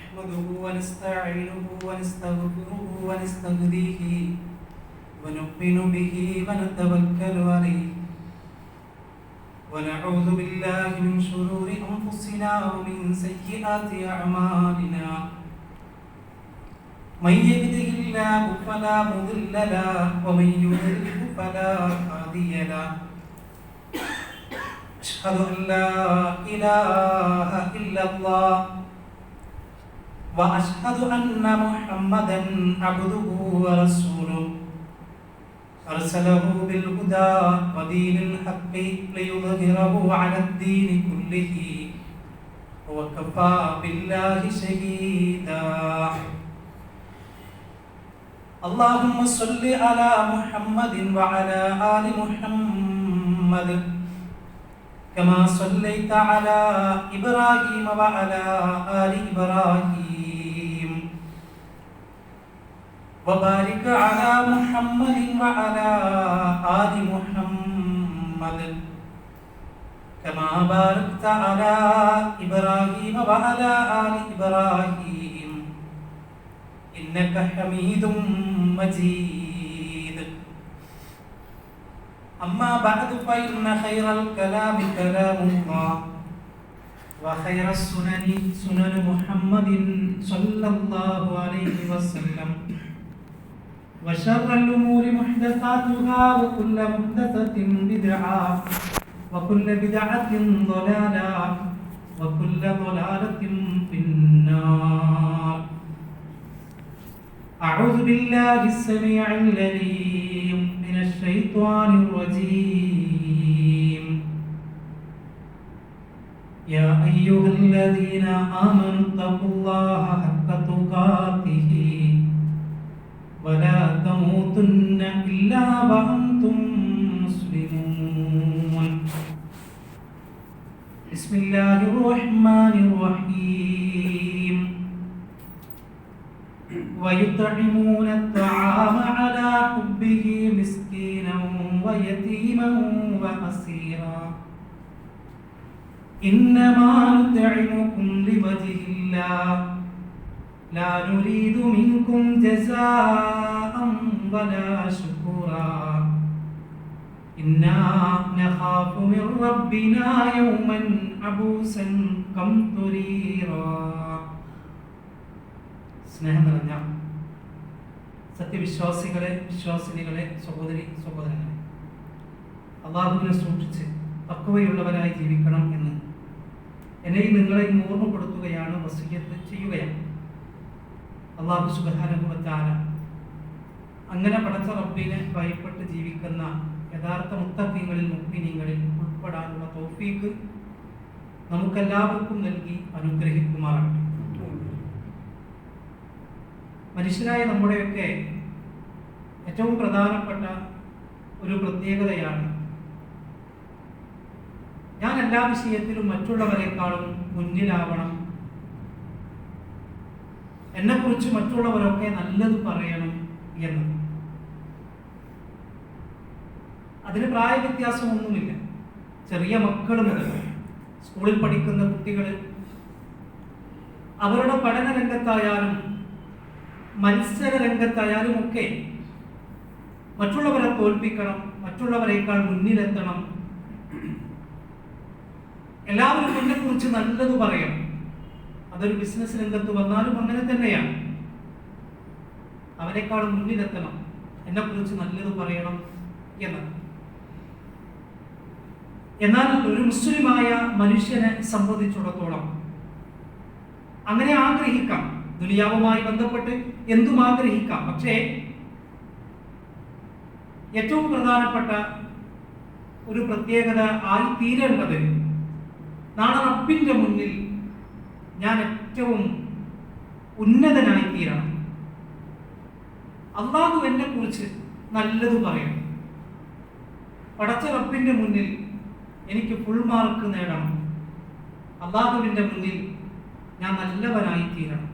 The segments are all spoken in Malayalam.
نحمده ونستعينه ونستغفره ونستهديه ونؤمن به ونتوكل عليه ونعوذ بالله من شرور أنفسنا ومن سيئات أعمالنا من يهده الله فلا مضل له ومن يضلل فلا هادي له أشهد أن لا إله إلا الله وأشهد أن محمدا عبده ورسوله أرسله بالهدى ودين الحق ليظهره على الدين كله وكفى بالله شهيدا اللهم صل على محمد وعلى آل محمد كما صليت على إبراهيم وعلى آل إبراهيم وبارك على محمد وعلى آل محمد كما باركت على إبراهيم وعلى آل إبراهيم إنك حميد مجيد أما بعد فإن خير الكلام كلام الله وخير السنن سنن محمد صلى الله عليه وسلم وشر الأمور محدثاتها وكل محدثة بدعة وكل بدعة ضلالة وكل ضلالة في النار أعوذ بالله السميع العليم من الشيطان الرجيم يا أيها الذين آمنوا اتقوا الله حق تقاته ولا تموتن إلا وأنتم مسلمون بسم الله الرحمن الرحيم ويطعمون الطعام على حبه مسكينا ويتيما وأسيرا إنما نطعمكم لوجه الله لا نريد منكم جزاء ولا شكورا إنا نخاف من ربنا يوما عبوسا قمطريرا സ്നേഹം നിറഞ്ഞ സത്യവിശ്വാസികളെ വിശ്വാസിനികളെ സഹോദരി സഹോദരങ്ങളെ, അള്ളാഹുവിനെ സൂക്ഷിച്ച് തഖ്വയുള്ളവരായി ജീവിക്കണം എന്ന് എന്നെയും നിങ്ങളെയും ഓർമ്മപ്പെടുത്തുകയാണ്, വസിയ്യത്ത് ചെയ്യുകയാണ്. അള്ളാഹു സുബ്ഹാനഹു വ തആല അങ്ങനെ പടച്ച റബ്ബിനെ ഭയപ്പെട്ട് ജീവിക്കുന്ന യഥാർത്ഥ മുത്തഖീങ്ങളിൽ മുഅ്മിനീങ്ങളിൽ ഉൾപ്പെടാനുള്ള തൗഫീഖ് നമുക്കെല്ലാവർക്കും നൽകി അനുഗ്രഹിക്കുമാറാകട്ടെ. മനുഷ്യരായ നമ്മുടെയൊക്കെ ഏറ്റവും പ്രധാനപ്പെട്ട ഒരു പ്രത്യേകതയാണ് ഞാൻ എല്ലാ വിഷയത്തിലും മറ്റുള്ളവരെക്കാളും മുന്നിലാവണം, എന്നെക്കുറിച്ച് മറ്റുള്ളവരൊക്കെ നല്ലത് പറയണം എന്നത്. അതിന് പ്രായവ്യത്യാസമൊന്നുമില്ല. ചെറിയ മക്കൾ മുതൽ സ്കൂളിൽ പഠിക്കുന്ന കുട്ടികൾ അവരുടെ പഠന രംഗത്തായാലും മത്സര രംഗത്തായാലും ഒക്കെ മറ്റുള്ളവരെ തോൽപ്പിക്കണം, മറ്റുള്ളവരെക്കാൾ മുന്നിലെത്തണം, എല്ലാവരും എന്നെ കുറിച്ച് നല്ലത് പറയണം. അതൊരു ബിസിനസ് രംഗത്ത് വന്നാലും അങ്ങനെ തന്നെയാണ്. അവരെക്കാൾ മുന്നിലെത്തണം, എന്നെ കുറിച്ച് നല്ലത് പറയണം എന്നത്. എന്നാൽ ഒരു മുസ്ലിമായ മനുഷ്യനെ സംബന്ധിച്ചിടത്തോളം അങ്ങനെ ആഗ്രഹിക്കാം, ദുനിയാവുമായി ബന്ധപ്പെട്ട് എന്തും ആഗ്രഹിക്കാം. പക്ഷേ ഏറ്റവും പ്രധാനപ്പെട്ട ഒരു പ്രത്യേകത ആയി തീരേണ്ടത് നാളെ റബ്ബിന്റെ മുന്നിൽ ഞാൻ ഏറ്റവും ഉന്നതനായി തീരണം, അള്ളാഹു എന്നെ കുറിച്ച് നല്ലത് പറയണം, പടച്ച റബ്ബിന്റെ മുന്നിൽ എനിക്ക് ഫുൾ മാർക്ക് നേടണം, അള്ളാഹുവിന്റെ മുന്നിൽ ഞാൻ നല്ലവനായി തീരണം.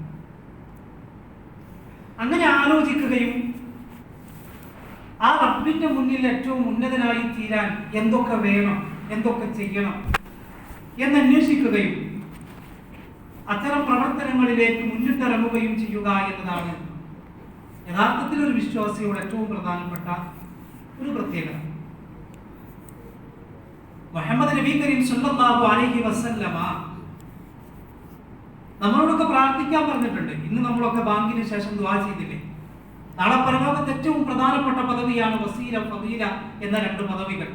അങ്ങനെ ആലോചിക്കുകയും ആ റബ്ബിന്റെ മുന്നിൽ ഏറ്റവും ഉന്നതനായി തീരാൻ എന്തൊക്കെ വേണം, എന്തൊക്കെ ചെയ്യണം എന്നന്വേഷിക്കുകയും അത്തരം പ്രവർത്തനങ്ങളിലേക്ക് മുന്നിട്ടിറങ്ങുകയും ചെയ്യുക എന്നതാണ് യഥാർത്ഥത്തിൽ ഒരു വിശ്വാസിയുടെ ഏറ്റവും പ്രധാനപ്പെട്ട ഒരു പ്രത്യേകത. മുഹമ്മദ് നബി കരീം സല്ലല്ലാഹു അലൈഹി വസല്ലമ നമ്മളോടൊക്കെ പ്രാർത്ഥിക്കാൻ പറഞ്ഞിട്ടുണ്ട്. ഇന്ന് നമ്മളൊക്കെ ബാങ്കിന് ശേഷം ദുആ ചെയ്തില്ലേ? നാളെ പരലോകത്ത് ഏറ്റവും പ്രധാനപ്പെട്ട പദവിയാണ് വസീല, ഫദീല എന്ന 2 പദവികൾ.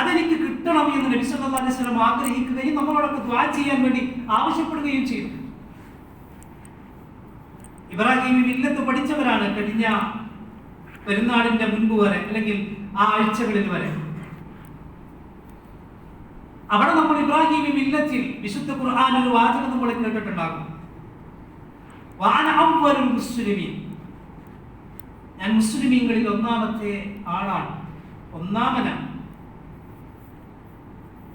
അതെനിക്ക് കിട്ടണം എന്ന് നബി സല്ലല്ലാഹു അലൈഹി വസല്ലം ആഗ്രഹിക്കുകയും നമ്മളോടൊക്കെ ദുആ ചെയ്യാൻ വേണ്ടി ആവശ്യപ്പെടുകയും ചെയ്തു. ഇബ്രാഹിം മില്ലത്ത് പഠിച്ചവരാണ് കഴിഞ്ഞ പെരുന്നാളിന്റെ മുൻപ് വരെ, അല്ലെങ്കിൽ ആ ആഴ്ചകളിൽ വരെ. അവിടെ നമ്മൾ ഇബ്രാഹിം മില്ലത്തിൽ വിശുദ്ധ ഖുർആൻ ഒരു വാചകം നമ്മൾ കേട്ടിട്ടുണ്ടാകും, വഅന അവ്വലുൽ മുസ്ലിമീൻ, ഞാൻ മുസ്ലിമീങ്ങളിൽ ഒന്നാമത്തെ ആളാണ്, ഒന്നാമനാണ്.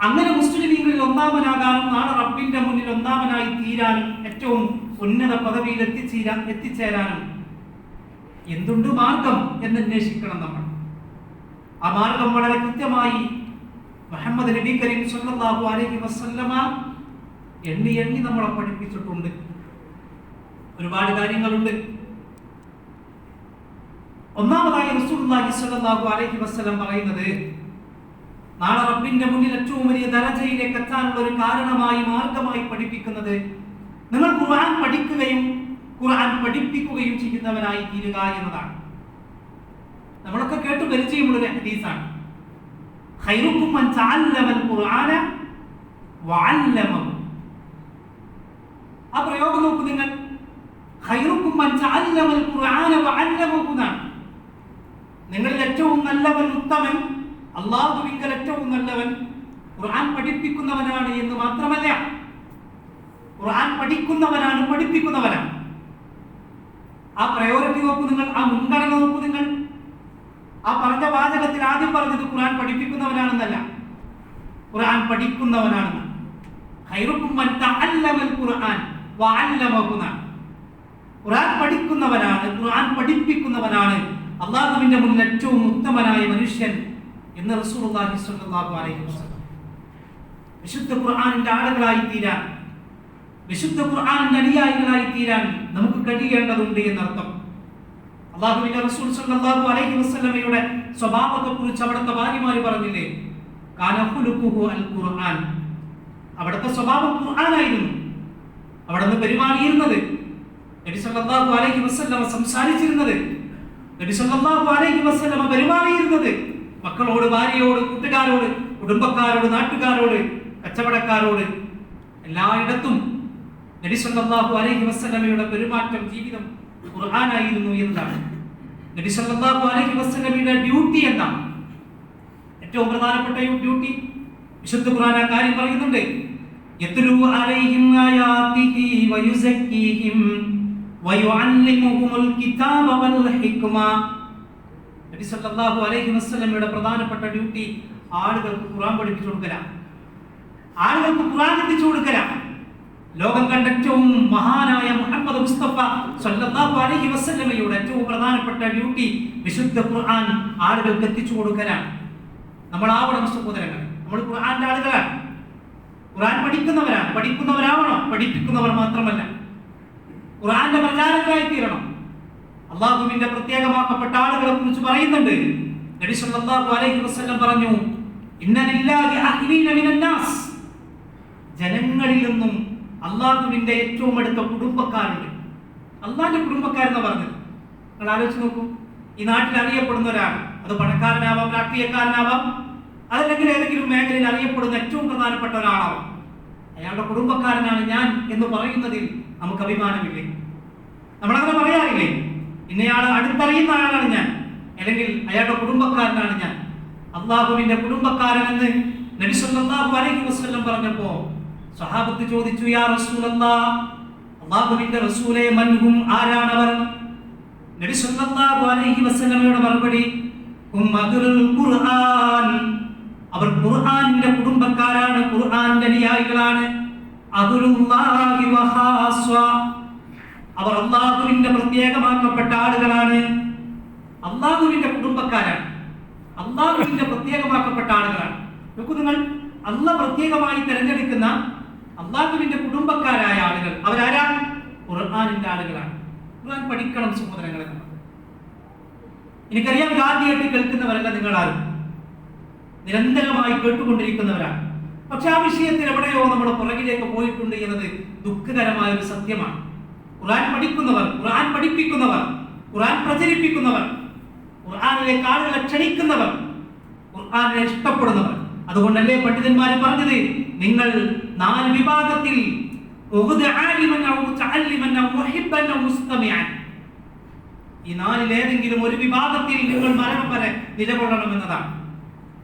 അങ്ങനെ മുസ്ലിമീങ്ങളിൽ ഒന്നാമനാകാനും നാളെ റബ്ബിന്റെ മുന്നിൽ ഒന്നാമനായി തീരാനും ഏറ്റവും ഉന്നത പദവിയിൽ എത്തിച്ചേരാനും എന്തുണ്ട് മാർഗം എന്ന് അന്വേഷിക്കണം നമ്മൾ. ആ മാർഗം വളരെ കൃത്യമായി മുഹമ്മദ് നബി കരീം സല്ലല്ലാഹു അലൈഹി വസല്ലമ എണ്ണി നമ്മളെ പഠിപ്പിച്ചിട്ടുണ്ട്. ഒരുപാട് കാര്യങ്ങളുണ്ട്. ഒന്നാമതായി റസൂലുള്ളാഹി സ്വല്ലല്ലാഹു അലൈഹി വസല്ലം പറയുന്നത്, നാളെ റബ്ബിന്റെ മുന്നിൽ ഏറ്റവും വലിയ ദറജയിലേക്ക് എത്താനുള്ള ഒരു കാരണമായി, മാർഗമായി പഠിപ്പിക്കുന്നത് നിങ്ങൾ ഖുർആൻ പഠിക്കുകയും ഖുർആൻ പഠിപ്പിക്കുകയും ചെയ്യുന്നവരായി തീരുക എന്നതാണ്. നമ്മളൊക്കെ കേട്ട് പരിചയമുള്ള ഒരു ഹദീസാണ്, ഖൈറുക്കും മൻ തഅല്ലമൽ ഖുർആന വഅല്ലമഹു. ആ പ്രയോഗം നോക്കൂ നിങ്ങൾ, ഖൈറുക്കും മൻ തഅല്ലമൽ ഖുർആന വഅല്ലമഹു എന്നാണ്. നിങ്ങളിൽ ഏറ്റവും നല്ലവൻ, ഉത്തമൻ, അല്ലാഹുവിങ്കൽ ഏറ്റവും നല്ലവൻ ഖുർആൻ പഠിപ്പിക്കുന്നവനാണ് എന്ന് മാത്രമല്ല, ഖുർആൻ പഠിക്കുന്നവനാണ്, പഠിപ്പിക്കുന്നവനാണ്. ആ പ്രയോറിറ്റി നോക്കൂ നിങ്ങൾ, ആ മുൻഗണന നോക്കൂ നിങ്ങൾ. ആ പറഞ്ഞ വാചകത്തിൽ ആദ്യം പറഞ്ഞത് ഖുർആൻ പഠിപ്പിക്കുന്നവനാണെന്നല്ല, ഖുർആൻ പഠിക്കുന്നവനാണെന്ന്. ഖൈറുക്കും മൻ തഅല്ലമൽ ഖുർആൻ വഅല്ലമഹു. ഖുർആൻ പഠിക്കുന്നവനാണ്, ഖുർആൻ പഠിപ്പിക്കുന്നവനാണ് അല്ലാഹുവിന്റെ മുന്നിൽ ഏറ്റവും ഉത്തമനായ മനുഷ്യൻ എന്ന് റസൂലുള്ളാഹി സ്വല്ലല്ലാഹു അലൈഹി വസല്ലം. വിശുദ്ധ ഖുർആനിന്റെ ആളുകളായി തീരാൻ, വിശുദ്ധ ഖുർആനിന്റെ അനുയായികളായി തീരാൻ നമുക്ക് കഴിയേണ്ടതുണ്ട് എന്നർത്ഥം. അല്ലാഹുവിന്റെ റസൂൽ സല്ലല്ലാഹു അലൈഹി വസല്ലമയുടെ സ്വഭാവത്തെക്കുറിച്ച് അവിടുത്തെ ഭാര്യമാര് പറഞ്ഞില്ലേ, കാന ഖുലുഖുഹു അൽ ഖുർആൻ. അവിടുത്തെ സ്വഭാവം ഖുർആനായിരുന്നു. അവിടുന്ന് പെരുമാറിയിരുന്നത്, നബി സല്ലല്ലാഹു അലൈഹി വസല്ലമ സംസാരിച്ചിരുന്നത്, നബി സല്ലല്ലാഹു അലൈഹി വസല്ലമ പെരുമാറിയിരുന്നത് മക്കളോട്, ഭാര്യയോട്, കൂട്ടുകാരോട്, കുടുംബക്കാരോട്, നാട്ടുകാരോട്, കച്ചവടക്കാരോട്, എല്ലായിടത്തും നബി സല്ലല്ലാഹു അലൈഹി വസല്ലമയുടെ പെരുമാറ്റം, ജീവിതം ഖുർആനായിരുന്നു എന്നതാണ്. നബി സല്ലല്ലാഹു അലൈഹി വസല്ലമയുടെ ഡ്യൂട്ടി എന്താണ്? ഏറ്റവും പ്രധാനപ്പെട്ട ഡ്യൂട്ടി വിശുദ്ധ ഖുർആൻ ആ കാര്യം പറയുന്നുണ്ട്, യത്ലു അലൈഹിം ആയാതിഹി വയുസക്കീഹിം വയുഅല്ലിമുഹുൽ കിതാബ വൽ ഹിക്മ. നബി സല്ലല്ലാഹു അലൈഹി വസല്ലമയുടെ പ്രധാനപ്പെട്ട ഡ്യൂട്ടി ആളുകൾക്ക് ഖുർആൻ പഠിപ്പിച്ചു കൊടുക്കലാണ്, ആളുകൾക്ക് ഖുർആൻ എത്തിച്ചു കൊടുക്കലാണ്. ലോകം കണ്ട ഏറ്റവും മഹാനായ മുഹമ്മദ് മുസ്തഫ സല്ലല്ലാഹു അലൈഹി വസല്ലമയുടെ ഏറ്റവും പ്രധാനപ്പെട്ട ഡ്യൂട്ടി വിശുദ്ധ ഖുർആൻ ആളുകൾക്ക് എത്തിച്ചു കൊടുക്കലാണ്. നമ്മളാവണം സഹോദരങ്ങൾ, നമ്മൾ ഖുർആന്റെ ആളുകളാണ്, ഖുർആൻ പഠിക്കുന്നവരാണ്. പഠിക്കുന്നവരാവണം, പഠിപ്പിക്കുന്നവർ മാത്രമല്ല. ഖുർആന്റെ പ്രചാരകരായി തീരണം. അല്ലാഹുവിന്റെ പ്രത്യേകമാക്കപ്പെട്ട ആളുകളെ കുറിച്ച് പറയുന്നുണ്ട്. നബി സല്ലല്ലാഹു അലൈഹി വസല്ലം പറഞ്ഞു, ഇന്ന ലില്ലാഹി അഹ്ലീന മിനൻ നാസ്. ജനങ്ങളിൽ നിന്നും അല്ലാഹുവിന്റെ ഏറ്റവും അടുത്ത കുടുംബക്കാരുണ്ട്. അല്ലാഹുവിന്റെ കുടുംബക്കാരെന്ന് പറഞ്ഞത് നിങ്ങൾ ആലോചിച്ച് നോക്കൂ. ഈ നാട്ടിൽ അറിയപ്പെടുന്ന ഒരാൾ, അത് പണക്കാരനാവാം, രാഷ്ട്രീയക്കാരനാവാം, അതല്ലെങ്കിൽ ഏതെങ്കിലും മേഖലയിൽ അറിയപ്പെടുന്ന ഏറ്റവും പ്രധാനപ്പെട്ട ഒരാളാവാം. അയാളുടെ കുടുംബക്കാരനാണ് ഞാൻ എന്ന് പറയുന്നതിൽ നമുക്ക് അഭിമാനമില്ലേ? നമ്മളങ്ങനെ പറയാറില്ലേ, ഇന്നയാളെ അടുത്തറിയുന്ന ആളാണ് ഞാൻ, അല്ലെങ്കിൽ അയാളുടെ കുടുംബക്കാരനാണ് ഞാൻ. അല്ലാഹുവിന്റെ കുടുംബക്കാരനെന്ന് നബി സല്ലല്ലാഹു അലൈഹി വസല്ലം പറഞ്ഞപ്പോ സ്വഹാബത്ത് ചോദിച്ചു, യാ റസൂലല്ലാഹ്, അല്ലാഹുവിന്റെ റസൂലേ, മൻഹും, ആരാണവർ? നബി സല്ലല്ലാഹു അലൈഹി വസല്ലമയുടെ മറുപടി, ഉമ്മത്തുൽ ഖുർആൻ, അവർ ഖുർആനിന്റെ കുടുംബക്കാരാണ്, ഖുർആനിന്റെ അനുയായികളാണ്. അഹ്ലുല്ലാഹി വഖാസ്വ, അവർ അല്ലാഹുവിന്റെ പ്രത്യേകമാക്കപ്പെട്ട ആളുകളാണ്. അല്ലാഹുവിന്റെ കുടുംബക്കാരാണ്, അല്ലാഹുവിന്റെ പ്രത്യേകമാക്കപ്പെട്ട ആളുകളാണ്. നോക്കൂ നിങ്ങൾ, അല്ലാഹ് പ്രത്യേകമായി തിരഞ്ഞെടുക്കുന്ന അള്ളാഹുവിന്റെ കുടുംബക്കാരായ ആളുകൾ അവരാരാണ്? ഖുർആനിന്റെ ആളുകളാണ്. ഖുർആൻ പഠിക്കണം സഹോദരങ്ങളെ. എനിക്കറിയാം ആദ്യമായിട്ട് കേൾക്കുന്നവരല്ല നിങ്ങളാരും, നിരന്തരമായി കേട്ടുകൊണ്ടിരിക്കുന്നവരാണ്. പക്ഷെ ആ വിഷയത്തിൽ എവിടെയോ നമ്മൾ പുറകിലേക്ക് പോയിട്ടുണ്ട് എന്നത് ദുഃഖകരമായ ഒരു സത്യമാണ്. ഖുർആൻ പഠിക്കുന്നവർ, ഖുർആൻ പഠിപ്പിക്കുന്നവർ, ഖുർആൻ പ്രചരിപ്പിക്കുന്നവർ, ഖുർആനിലേക്ക് ആളുകളെ ക്ഷണിക്കുന്നവർ, ഖുർആനെ ഇഷ്ടപ്പെടുന്നവർ. അതുകൊണ്ടല്ലേ പണ്ഡിതന്മാർ പറഞ്ഞത്, നിങ്ങൾ 4 വിഭാഗത്തിൽ ഈ 4 ഏതെങ്കിലും ഒരു വിഭാഗത്തിൽ നിങ്ങൾ മരണം വരെ നിലകൊള്ളണം എന്നതാണ്.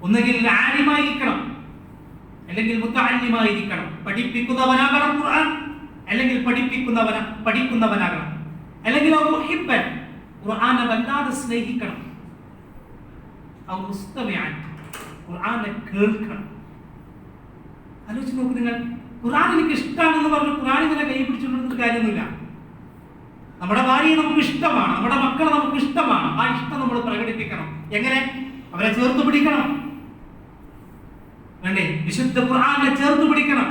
ഒന്നുകിൽ ആലിമായിരിക്കണം, അല്ലെങ്കിൽ മുത്തഅല്ലിമായിരിക്കണം, പഠിപ്പിക്കുന്നവനാകണം ഖുർആൻ, അല്ലെങ്കിൽ പഠിക്കുന്നവനാകണം, അല്ലെങ്കിൽ മുഹിബ്ബൻ, ഖുർആനെ വല്ലാതെ സ്നേഹിക്കണം, ഔ മുസ്തമിഅൻ, ഖുർആനെ കേൾക്കണം. ആലോചിച്ച് നോക്ക് നിങ്ങൾ. ഖുർആൻ എനിക്ക് ഇഷ്ടമാണെന്ന് പറഞ്ഞ് ഖുർആൻ ഇങ്ങനെ കൈ പിടിച്ചുകൊണ്ടിരുന്ന കാര്യമൊന്നുമില്ല. നമ്മുടെ ഭാര്യയെ നമുക്ക് ഇഷ്ടമാണ്, നമ്മുടെ മക്കളെ നമുക്ക് ഇഷ്ടമാണ്. ആ ഇഷ്ടം നമ്മൾ പ്രകടിപ്പിക്കണം. എങ്ങനെ? അവരെ ചേർത്ത് പിടിക്കണം. വേണ്ടേ? വിശുദ്ധ ഖുർആനെ ചേർത്ത് പിടിക്കണം.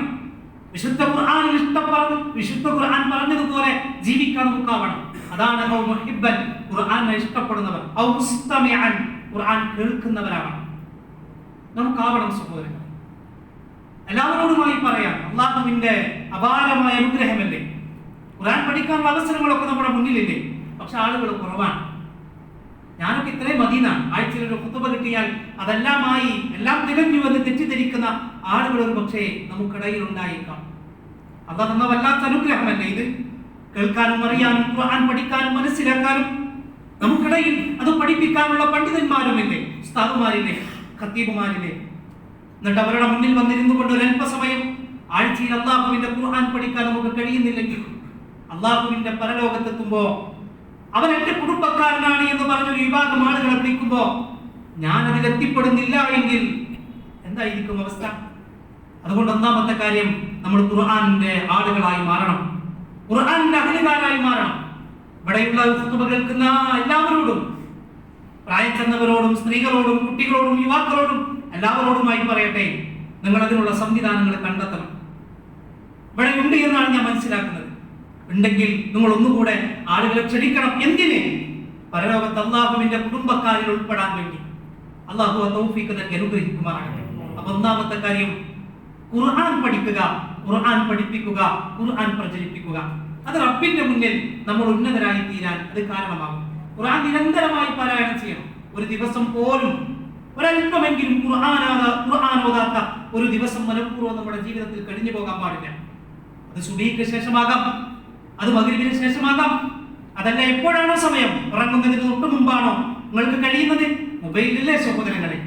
വിശുദ്ധ ഖുർആനിൽ വിശുദ്ധ ഖുർആൻ പറഞ്ഞതുപോലെ ജീവിക്കാൻ നമുക്കാവണം. അതാണ് ഔ മുഹിബ്ബൻ, ഖുർആനെ ഇഷ്ടപ്പെടുന്നവർ, ഔ മുസ്തമിഅൻ, ഖുർആൻ കേൾക്കുന്നവരാവണം നമുക്കാവണം സഹോദരങ്ങൾ. എല്ലാവരോടുമായി പറയാം, അള്ളാഹുവിന്റെ അപാരമായ അനുഗ്രഹമല്ലേ. ഖുർആൻ പഠിക്കാനുള്ള അവസരങ്ങളൊക്കെ നമ്മുടെ മുന്നിലില്ലേ? പക്ഷെ ആളുകൾ കുറവാണ്. ഞാനൊക്കെ ഇത്രയും മദീനാണ്. ആഴ്ചയിൽ ഒരു ഖുതുബ കിട്ടിയാൽ അതെല്ലാമായി എല്ലാം തികഞ്ഞു എന്ന് തെറ്റിദ്ധരിക്കുന്ന ആളുകൾ ഒരു പക്ഷേ നമുക്കിടയിൽ ഉണ്ടായേക്കാം. അള്ളാഹ് തന്ന വല്ലാത്ത അനുഗ്രഹമല്ലേ ഇത്? കേൾക്കാനും അറിയാനും ഖുർആൻ പഠിക്കാനും മനസ്സിലാക്കാനും നമുക്കിടയിൽ അത് പഠിപ്പിക്കാനുള്ള പണ്ഡിതന്മാരുമില്ലേ, ഉസ്താദുമാരില്ലേ, ഖത്തീബുമാരില്ലേ. എന്നിട്ട് അവരുടെ മുന്നിൽ വന്നിരുന്നു കൊണ്ട് ഒരു അല്പസമയം ആഴ്ചയിൽ അള്ളാഹുവിന്റെ ഖുർആൻ പഠിക്കാൻ നമുക്ക് കഴിയുന്നില്ലെങ്കിൽ അള്ളാഹുവിന്റെ പരലോകത്തെത്തുമ്പോ അവൻ എന്റെ കുടുംബക്കാരനാണ് എന്ന് പറഞ്ഞൊരു വിഭാഗം ആളുകളെ വിളിക്കുമ്പോ ഞാൻ അതിൽ എത്തിപ്പെടുന്നില്ല എങ്കിൽ എന്തായിരിക്കും അവസ്ഥ? അതുകൊണ്ട് ഒന്നാമത്തെ കാര്യം, നമ്മൾ ഖുർആനിന്റെ ആളുകളായി മാറണം, ഖുർആനിന്റെ അഹലുകാരായി മാറണം. ഇവിടെയുള്ള ഖുതുബ കേൾക്കുന്ന എല്ലാവരോടും, പ്രായം ചെന്നവരോടും, സ്ത്രീകളോടും, കുട്ടികളോടും, യുവാക്കളോടും എല്ലാവരോടുമായി പറയട്ടെ, നിങ്ങൾ അതിനുള്ള സംവിധാനങ്ങൾ കണ്ടെത്തണം. ഇവിടെ ഉണ്ട് എന്നാണ് ഞാൻ മനസ്സിലാക്കുന്നത്. ഉണ്ടെങ്കിൽ നിങ്ങൾ ഒന്നുകൂടെ ആളുകളെ ക്ഷണിക്കണം. എന്തിന്? പരലോകത്ത് അള്ളാഹുവിന്റെ കുടുംബക്കാരിൽ ഉൾപ്പെടാൻ വേണ്ടി. അള്ളാഹു തൗഫീഖ് നൽകി അനുഗ്രഹിക്കുമാറാകട്ടെ. അപ്പൊ ഒന്നാമത്തെ കാര്യം, ഖുർആൻ പഠിക്കുക, ഖുർആൻ പഠിപ്പിക്കുക, ഖുർആൻ പ്രചരിപ്പിക്കുക. അത് റബ്ബിന്റെ മുന്നിൽ നമ്മൾ ഉന്നതരായി തീരാൻ അത് കാരണമാകും. ഖുർആൻ നിരന്തരമായി പാരായണം ചെയ്യണം. ഒരു ദിവസം പോലും ഒരല്പമെങ്കിലും ഖുർആൻ ഓതാത്ത ഒരു ദിവസം മനഃപൂർവ്വം നമ്മുടെ ജീവിതത്തിൽ കഴിഞ്ഞു പോകാൻ പാടില്ല. അത് സുബഹിക്ക് ശേഷമാകാം, അത് മഗ്രിബിന് ശേഷമാകാം, അതല്ല എപ്പോഴാണോ സമയം, ഉറങ്ങുന്നതിന് തൊട്ട് മുമ്പാണോ നിങ്ങൾക്ക് കഴിയുന്നത്. മൊബൈലില്ലേ സഹോദരങ്ങളെ?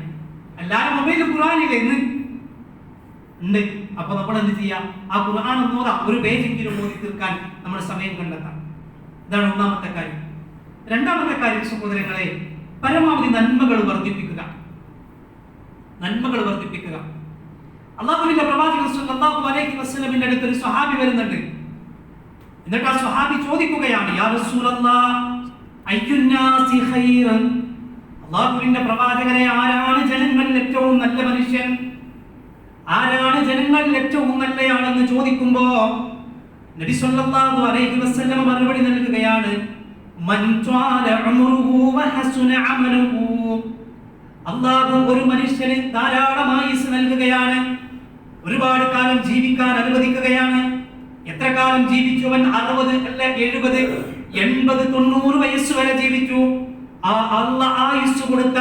എല്ലാവരും മൊബൈലിൽ ഖുർആനില്ലേ ഇന്ന് ഉണ്ട്. അപ്പൊ നമ്മൾ എന്ത് ചെയ്യാം? ആ ഖുർആൻ ഓതാം, ഒരു പേജെങ്കിലും ഓതി തീർക്കാൻ നമ്മൾ സമയം കണ്ടെത്താം. ഇതാണ് ഒന്നാമത്തെ കാര്യം. രണ്ടാമത്തെ കാര്യം സഹോദരങ്ങളെ, പരമാവധി നന്മകൾ വർദ്ധിപ്പിക്കുക. നന്മകൾ വർദ്ധിപ്പിക്കുക. അല്ലാഹുവിന്റെ പ്രവാചകൻ സല്ലല്ലാഹു അലൈഹി വസല്ലമിന്റെ അടുത്ത് ഒരു സ്വഹാബി വരുന്നുണ്ട്. എന്നിട്ട് ആ സ്വഹാബി ചോദിക്കുകയാണ്, യാ റസൂലല്ലാഹ് അയ്യുന്നാസി ഖൈറൻ, അല്ലാഹുവിന്റെ പ്രവാചകനെ, ആരാണ് ജനങ്ങളിൽ ഏറ്റവും നല്ല മനുഷ്യൻ, ആരാണ് ജനങ്ങളിൽ ഏറ്റവും നല്ലയാളെന്ന് ചോദിക്കുമ്പോ നബി സല്ലല്ലാഹു അലൈഹി വസല്ലം മറുപടി നൽകുകയാണ്, മൻ ത്വാല ഉംറുഹു വഹസുന അമലുഹു. അല്ലാഹു ഒരു മനുഷ്യന് ധാരാളം ആയുസ് നൽകുകയാണ്, ഒരുപാട് കാലം ജീവിക്കാൻ അനുവദിക്കുകയാണ്. എത്ര കാലം ജീവിച്ചവൻ? 60 അല്ല 70 80 90 വയസ്സ് വരെ ജീവിച്ചു. ആ അല്ലാഹ് ആയുസ് കൊടുത്ത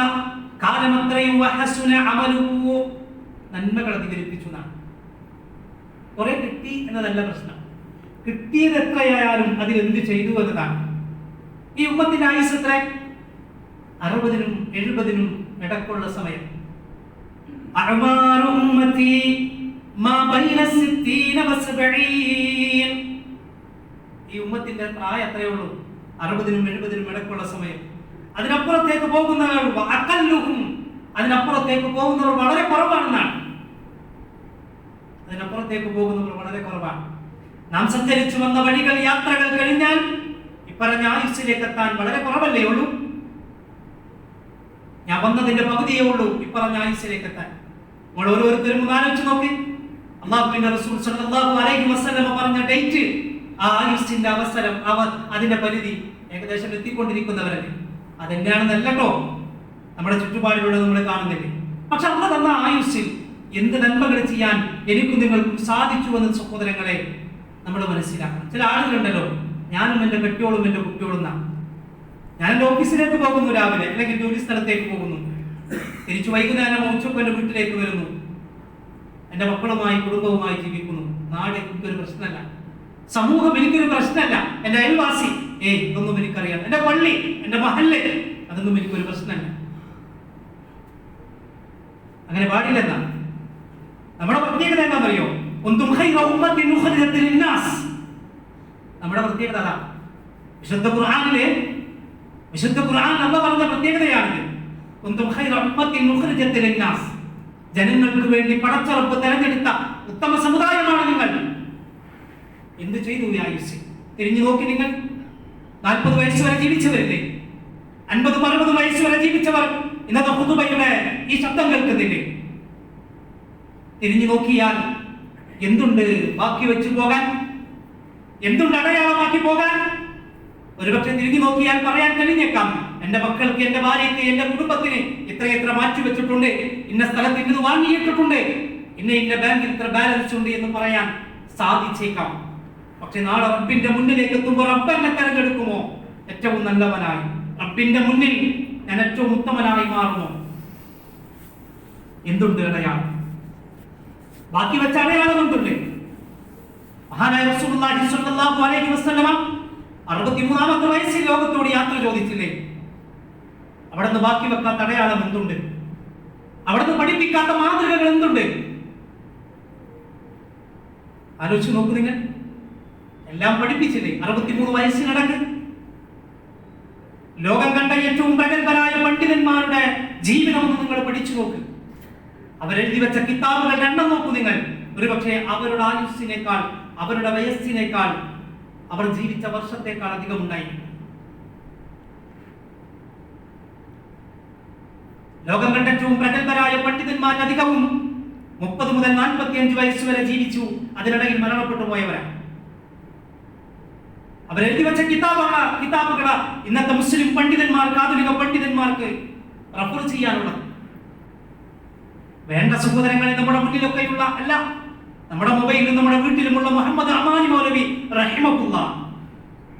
കാലം അത്രയും വഹസുന അമലുഹു, നന്മകൾ അധികരിപ്പിച്ചു എന്നാണ്. കുറെ കിട്ടി എന്നതല്ല പ്രശ്നം, കിട്ടിയത് എത്രയായാലും അതിൽ എന്ത് ചെയ്തു എന്നതാണ്. ഈ ഉമ്മത്തിന്റെ ആയുസ് എത്ര? 60നും 70നും ഇടക്കുള്ള സമയം. അഅ്മാറു ഉമ്മത്തി മാ ബൈന 60 വ 70. ഈ ഉമ്മത്തിന്റെ പ്രായം എത്രയേ ഉള്ളൂ? 60നും 70നും ഇടക്കുള്ള സമയം. അതിനപ്പുറത്തേക്ക് പോകുന്നവർ അഖല്ലുഹും, അതിനപ്പുറത്തേക്ക് പോകുന്നവർ വളരെ കുറവാണെന്നാണ്. അതിനപ്പുറത്തേക്ക് പോകുന്നവർ വളരെ കുറവാണ്. നാം സഞ്ചരിച്ചു വന്ന വഴികൾ, യാത്രകൾ കഴിഞ്ഞാൽ ഇപ്പറഞ്ഞ ആയുസ്സിലേക്ക് എത്താൻ വളരെ കുറവല്ലേ ഉള്ളൂ? ഞാൻ വന്നതിന്റെ പകുതിയേ ഉള്ളൂ ഇപ്പറഞ്ഞ ആയുസ്സിലേക്ക് എത്താൻ. നമ്മൾ ഓരോരുത്തരും ആലോചിച്ച് നോക്കി. അല്ലാഹുവിന്റെ റസൂൽ സല്ലല്ലാഹു അലൈഹി വസല്ലം പറഞ്ഞ ഡേറ്റ്, ആ ആയുസ്സിന്റെ അവസരം, അതിന്റെ പരിധി ഏകദേശം എത്തിക്കൊണ്ടിരിക്കുന്നവരല്ലേ. അതെന്താണെന്നല്ലോ നമ്മുടെ ചുറ്റുപാടിലൂടെ നമ്മൾ കാണുന്നില്ലേ. പക്ഷെ അന്ന് തന്ന ആയുസ്സിൽ എന്ത് നന്മകൾ ചെയ്യാൻ എനിക്കും നിങ്ങൾക്കും സാധിച്ചു എന്ന് സഹോദരങ്ങളെ നമ്മൾ മനസ്സിലാക്കണം. ചില ആളുകളുണ്ടല്ലോ, ഞാനും എൻ്റെ കെട്ടിയോളും എൻ്റെ കുട്ടിയോളും ഞാൻ എൻ്റെ ഓഫീസിലേക്ക് പോകുന്നു രാവിലെ, അല്ലെങ്കിൽ ജോലി സ്ഥലത്തേക്ക് പോകുന്നു, തിരിച്ചു വൈകുന്നേരം ഉച്ചയ്ക്ക് എൻ്റെ വീട്ടിലേക്ക് വരുന്നു, എൻ്റെ മക്കളുമായി കുടുംബവുമായി ജീവിക്കുന്നു. നാട് എനിക്കൊരു പ്രശ്നമല്ല, സമൂഹം എനിക്കൊരു പ്രശ്നമല്ല, എൻ്റെ അയൽവാസി ഇതൊന്നും എനിക്കറിയാം, എൻ്റെ പള്ളി, എൻ്റെ മഹല്ല്, അതൊന്നും എനിക്കൊരു പ്രശ്നമല്ല. അങ്ങനെ പാടില്ലെന്നാണ് നമ്മുടെ പ്രത്യേകത. എന്താണെന്നറിയോ? നമ്മുടെ പ്രത്യേകത അതാ. വിശുദ്ധ ഖുർആനിൽ അല്ലാഹു പറഞ്ഞ പ്രത്യേകതയാണിത്. ജനങ്ങൾക്ക് വേണ്ടി പടച്ചറപ്പ് തെരഞ്ഞെടുത്ത ഉത്തമ സമുദായമാണ് നിങ്ങൾ. എന്ത് ചെയ്തു ഈ ആയുസ്? തിരിഞ്ഞു നോക്കി നിങ്ങൾ. 40 വയസ്സ് വരെ ജീവിച്ചവരില്ലേ? 50-60 വയസ്സ് വരെ ജീവിച്ചവർ ഇന്നത്തെ ഖുതുബയുടെ ഈ ശബ്ദം കേൾക്കുന്നില്ലേ? തിരിഞ്ഞു നോക്കിയാൽ എന്തുണ്ട് ബാക്കി വെച്ചു പോകാൻ? എന്തുണ്ട് അടയാളമാക്കി പോകാൻ? ഒരുപക്ഷെ തിരിഞ്ഞു നോക്കിയാൽ പറയാൻ കഴിഞ്ഞേക്കാം, എന്റെ മക്കൾക്ക്, എന്റെ ഭാര്യയ്ക്ക്, എന്റെ കുടുംബത്തിന് ഇത്രയെത്ര മാറ്റി വെച്ചിട്ടുണ്ട്, ഇന്ന സ്ഥലത്ത് ഇന്നത് വാങ്ങിയിട്ടിട്ടുണ്ട്, ഇന്ന ബാങ്കിൽ ഇത്ര ബാലൻസ് ഉണ്ട് എന്ന് പറയാൻ സാധിച്ചേക്കാം. പക്ഷെ നാളെ റബ്ബിന്റെ മുന്നിലേക്ക് എത്തുമ്പോൾ റബ്ബ് എന്നെ തെരഞ്ഞെടുക്കുമോ? ഏറ്റവും നല്ലവനായി റബ്ബിന്റെ മുന്നിൽ ഞാൻ ഏറ്റവും ഉത്തമനായി മാറുമോ? എന്തുണ്ട് അടയാളം? ബാക്കി വെച്ച അടയാളം എന്തുണ്ട്? മഹാനായ റസൂലുള്ളാഹി സ്വല്ലല്ലാഹു അലൈഹി വസല്ലം 63-ാമത്തെ വയസ്സിൽ ലോകത്തോട് യാത്ര ചോദിച്ചില്ലേ? അവിടുന്ന് ബാക്കി വെക്കാത്ത അടയാളം എന്തുണ്ട്? അവിടുന്ന് പഠിപ്പിക്കാത്ത മാതൃകകൾ എന്തുണ്ട്? ആലോചിച്ച് നോക്കൂ നിങ്ങൾ. എല്ലാം പഠിപ്പിച്ചില്ലേ? 63 വയസ്സിനടക്ക് ലോകം കണ്ട ഏറ്റവും പ്രഗത്ഭരായ പണ്ഡിതന്മാരുടെ ജീവിതമൊന്ന് നിങ്ങൾ പഠിച്ചു നോക്ക്. അവരെഴുതി വെച്ച കിതാബുകളുടെ എണ്ണം നോക്കൂ നിങ്ങൾ. ഒരുപക്ഷെ അവരുടെ ആയുസ്സിനേക്കാൾ, അവരുടെ വയസ്സിനേക്കാൾ, അവർ ജീവിച്ച വർഷത്തേക്കാൾ അധികം ഉണ്ടായിരിക്കും. ലോകം കണ്ട ഏറ്റവും പ്രഗത്ഭരായ പണ്ഡിതന്മാരധികവും 30 മുതൽ 45 വയസ്സ് വരെ ജീവിച്ചു. അതിനിടയിൽ മരണപ്പെട്ടു പോയവരാണ്. അവരെഴുതി വെച്ച കിതാബുകളാ ഇന്നത്തെ മുസ്ലിം പണ്ഡിതന്മാർക്ക്, ആധുനിക പണ്ഡിതന്മാർക്ക് റഫർ ചെയ്യാനുള്ളത്. വേണ്ട സഹോദരങ്ങളെ, നമ്മുടെ മുന്നിലൊക്കെയുള്ള അല്ല, നമ്മുടെ മൊബൈലിലും നമ്മുടെ വീട്ടിലുമുള്ള മുഹമ്മദ് അമാനി മൗലവി റഹിമഹുല്ലാഹ്,